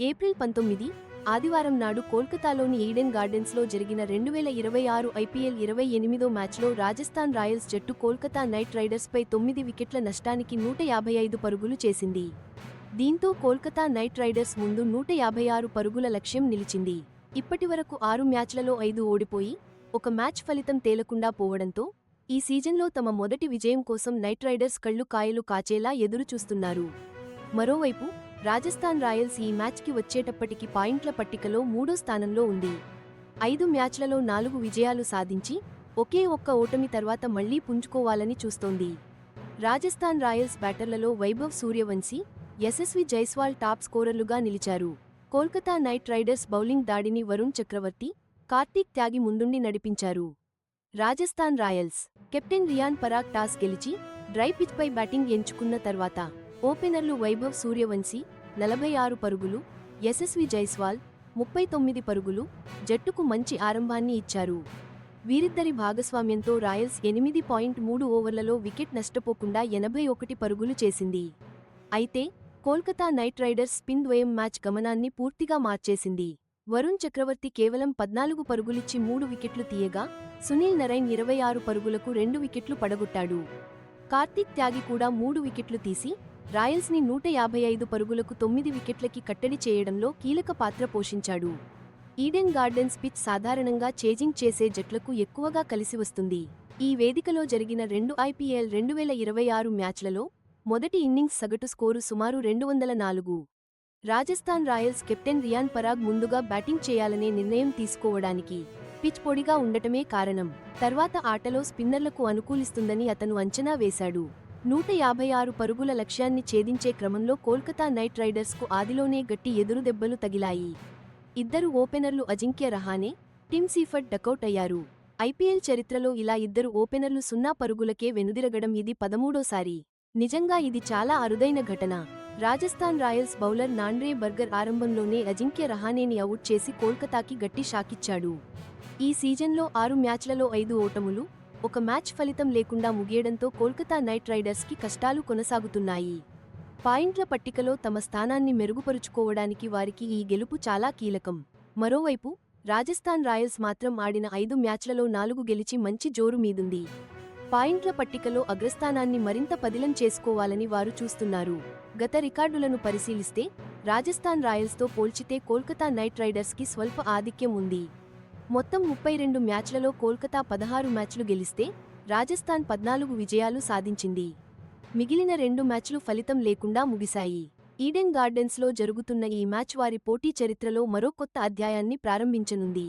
April 19 ఆదివారం నాడు కోల్కతాలోని ఈడెన్ గార్డెన్స్లో జరిగిన 2026 ఐపీఎల్ 28వ మ్యాచ్లో రాజస్థాన్ రాయల్స్ జట్టు కోల్కతా నైట్ రైడర్స్పై 9 వికెట్ల నష్టానికి 155 పరుగులు చేసింది. దీంతో కోల్కతా నైట్ రైడర్స్ ముందు 156 పరుగుల లక్ష్యం నిలిచింది. ఇప్పటివరకు 6 మ్యాచ్లలో 5 ఓడిపోయి ఒక మ్యాచ్ ఫలితం తేలకుండా పోవడంతో ఈ సీజన్లో తమ మొదటి విజయం కోసం నైట్ రైడర్స్ కళ్లు కాయలు కాచేలా ఎదురుచూస్తున్నారు. మరోవైపు రాజస్థాన్ రాయల్స్ ఈ మ్యాచ్కి వచ్చేటప్పటికి పాయింట్ల పట్టికలో 3వ స్థానంలో ఉంది. 5 మ్యాచ్లలో 4 విజయాలు సాధించి ఒకే ఒక్క ఓటమి తర్వాత మళ్లీ పుంజుకోవాలని చూస్తోంది. రాజస్థాన్ రాయల్స్ బ్యాటర్లలో వైభవ్ సూర్యవంశీ, యశస్వి జైస్వాల్ టాప్ స్కోరర్లుగా నిలిచారు. కోల్కతా నైట్ రైడర్స్ బౌలింగ్ దాడిని వరుణ్ చక్రవర్తి, కార్తీక్ త్యాగి ముందుండి నడిపించారు. Rajasthan Royals captain Riyan Parag toss గెలిచి డ్రై పిచ్పై బ్యాటింగ్ ఎంచుకున్న తర్వాత ఓపెనర్లు వైభవ్ సూర్యవంశీ 46 పరుగులు, యశస్వి జైస్వాల్ 39 పరుగులు జట్టుకు మంచి ఆరంభాన్ని ఇచ్చారు. వీరిద్దరి భాగస్వామ్యంతో రాయల్స్ 8.3 ఓవర్లలో వికెట్ నష్టపోకుండా 81 పరుగులు చేసింది. అయితే కోల్కతా నైట్ రైడర్స్ స్పిన్ ద్వయం మ్యాచ్ గమనాన్ని పూర్తిగా మార్చేసింది. వరుణ్ చక్రవర్తి కేవలం 14 పరుగులిచ్చి 3 వికెట్లు తీయగా సునీల్ నరైన్ 26 పరుగులకు 2 వికెట్లు పడగొట్టాడు. కార్తీక్ త్యాగి కూడా 3 వికెట్లు తీసి రాయల్స్ని 155 పరుగులకు 9 వికెట్లకి కట్టడి చేయడంలో కీలక పాత్ర పోషించాడు. ఈడెన్ గార్డెన్స్ పిచ్ సాధారణంగా చేజింగ్ చేసే జట్లకు ఎక్కువగా కలిసివస్తుంది. ఈ వేదికలో జరిగిన 2 ఐపీఎల్ 2026 మ్యాచ్లలో మొదటి ఇన్నింగ్స్ సగటు స్కోరు సుమారు 204. రాజస్థాన్ రాయల్స్ కెప్టెన్ రియాన్ పరాగ్ ముందుగా బ్యాటింగ్ చేయాలనే నిర్ణయం తీసుకోవడానికి పిచ్ పొడిగా ఉండటమే కారణం. తర్వాత ఆటలో స్పిన్నర్లకు అనుకూలిస్తుందని అతను అంచనా వేశాడు. 156 పరుగుల లక్ష్యాన్ని ఛేదించే క్రమంలో కోల్కతా నైట్ రైడర్స్కు ఆదిలోనే గట్టి ఎదురుదెబ్బలు తగిలాయి. ఇద్దరు ఓపెనర్లు అజింక్య రహానే, టిమ్ సీఫర్డ్ డకౌట్ అయ్యారు. ఐపీఎల్ చరిత్రలో ఇలా ఇద్దరు ఓపెనర్లు 0 పరుగులకే వెనుదిరగడం ఇది 13సారి. నిజంగా ఇది చాలా అరుదైన ఘటన. Rajasthan Royals bowler Nandre Burger ఆరంభంలోనే అజింక్య రహానేని అవుట్ చేసి కోల్కతాకి గట్టి షాకిచ్చాడు. ఈ సీజన్లో 6 మ్యాచ్లలో 5 ఓటములు, ఒక మ్యాచ్ ఫలితం లేకుండా ముగియడంతో కోల్కతా నైట్ రైడర్స్కి కష్టాలు కొనసాగుతున్నాయి. పాయింట్ల పట్టికలో తమ స్థానాన్ని మెరుగుపరుచుకోవడానికి వారికి ఈ గెలుపు చాలా కీలకం. మరోవైపు రాజస్థాన్ రాయల్స్ మాత్రం ఆడిన 5 మ్యాచ్లలో 4 గెలిచి మంచి జోరు మీదుంది. పాయింట్ల పట్టికలో అగ్రస్థానాన్ని మరింత పదిలం చేసుకోవాలని వారు చూస్తున్నారు. గత రికార్డులను పరిశీలిస్తే రాజస్థాన్ రాయల్స్తో పోల్చితే కోల్కతా నైట్ రైడర్స్కి స్వల్ప ఆధిక్యం ఉంది. మొత్తం 32 మ్యాచ్లలో కోల్కతా 16 మ్యాచ్లు గెలిస్తే రాజస్థాన్ 14 విజయాలు సాధించింది. మిగిలిన 2 మ్యాచ్లు ఫలితం లేకుండా ముగిశాయి. ఈడెన్ గార్డెన్స్లో జరుగుతున్న ఈ మ్యాచ్ వారి పోటీ చరిత్రలో మరో కొత్త అధ్యాయాన్ని ప్రారంభించనుంది.